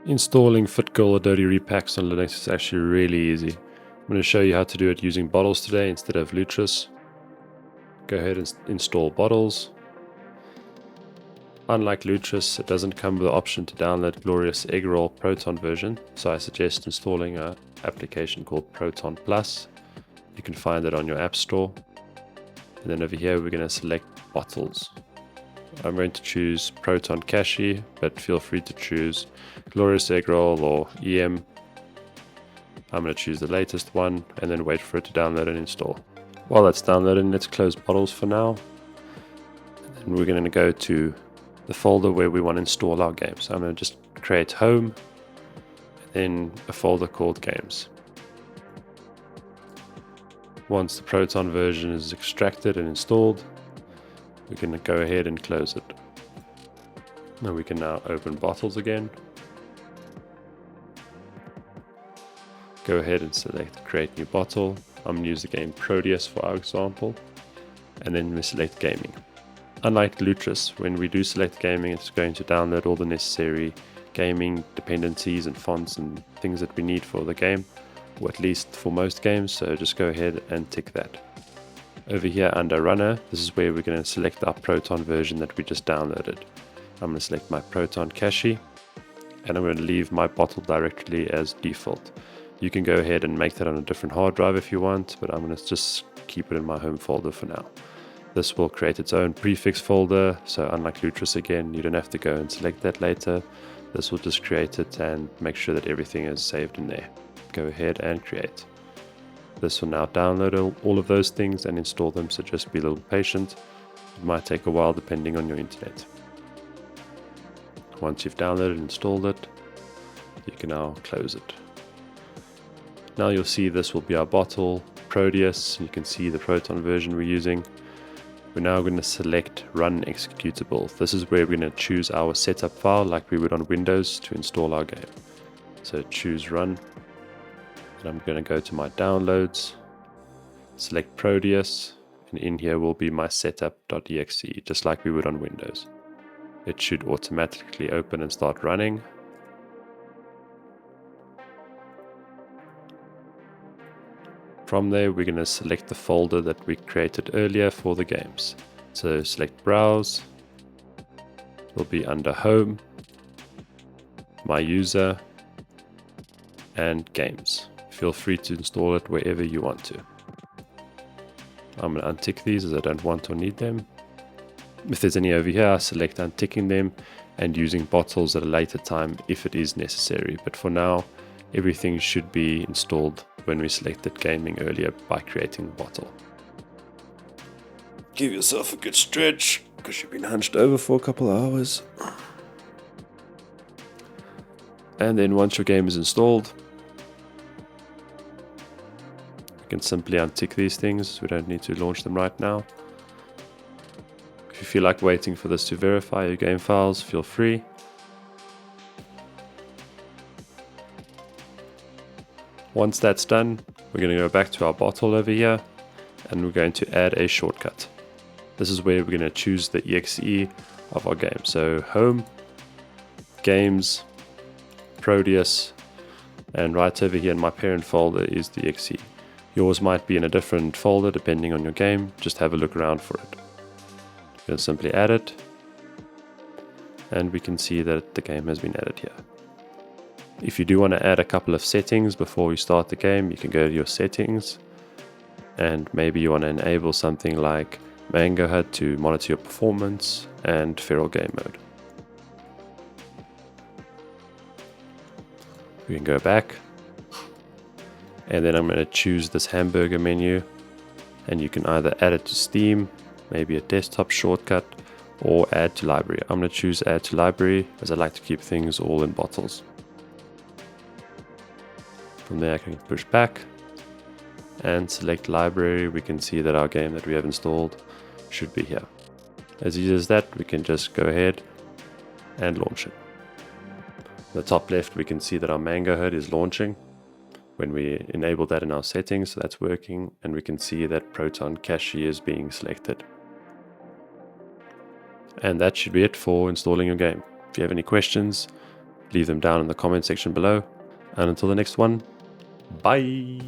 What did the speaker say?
Installing Fitgirl or DODI repacks on Linux is actually really easy. I'm going to show you how to do it using bottles today instead of lutris. Go ahead and install bottles. Unlike lutris, it doesn't come with the option to download glorious egg roll Proton version, so I suggest installing an application called Proton Plus. You can find it on your app store. And then over here we're going to select bottles. I'm going to choose Proton Cachy, but feel free to choose Glorious Egg Roll or EM. I'm going to choose the latest one and then wait for it to download and install. While that's downloading, let's close bottles for now. And then we're going to go to the folder where we want to install our games. I'm going to just create home, and then a folder called games. Once the Proton version is extracted and installed, we're going to go ahead and close it. Now we can now open bottles again. Go ahead and select create new bottle. I'm going to use the game Prodeus for our example. And then we select gaming. Unlike lutris, when we do select gaming, it's going to download all the necessary gaming dependencies and fonts and things that we need for the game, or at least for most games, so just go ahead and tick that. Over here under runner, this is where we're going to select our Proton version that we just downloaded. I'm going to select my Proton Cachy, and I'm going to leave my bottle directory as default. You can go ahead and make that on a different hard drive if you want, but I'm going to just keep it in my home folder for now. This will create its own prefix folder, so unlike lutris again, you don't have to go and select that later. This will just create it and make sure that everything is saved in there. Go ahead and create. This will now download all of those things and install them, so just be a little patient. It might take a while depending on your internet. Once you've downloaded and installed it, you can now close it. Now you'll see this will be our bottle, Prodeus. You can see the Proton version we're using. We're now going to select Run Executable. This is where we're going to choose our setup file like we would on Windows to install our game. So choose Run. And I'm going to go to my downloads, select Prodeus, and in here will be my setup.exe, just like we would on Windows. It should automatically open and start running. From there, we're going to select the folder that we created earlier for the games. So select Browse, it will be under Home, My User, and Games. Feel free to install it wherever you want to. I'm going to untick these as I don't want or need them. If there's any over here, I select unticking them and using bottles at a later time if it is necessary. But for now, everything should be installed when we selected gaming earlier by creating the bottle. Give yourself a good stretch because you've been hunched over for a couple of hours. And then once your game is installed, you can simply untick these things. We don't need to launch them right now. If you feel like waiting for this to verify your game files, feel free. Once that's done, we're going to go back to our bottle over here and we're going to add a shortcut. This is where we're going to choose the exe of our game. So Home, Games, Prodeus, and right over here in my parent folder is the exe. Yours might be in a different folder depending on your game. Just have a look around for it. We're going to simply add it, and we can see that the game has been added here. If you do want to add a couple of settings before you start the game, you can go to your settings, and maybe you want to enable something like Mango HUD to monitor your performance and feral game mode. We can go back, and then I'm going to choose this hamburger menu, and you can either add it to Steam, maybe a desktop shortcut, or add to library. I'm going to choose add to library as I like to keep things all in bottles. From there I can push back and select library. We can see that our game that we have installed should be here. As easy as that, we can just go ahead and launch it. In the top left we can see that our Mango HUD is launching when we enable that in our settings, so that's working, and we can see that Proton Cachy is being selected. And that should be it for installing your game. If you have any questions, leave them down in the comment section below. And until the next one, bye!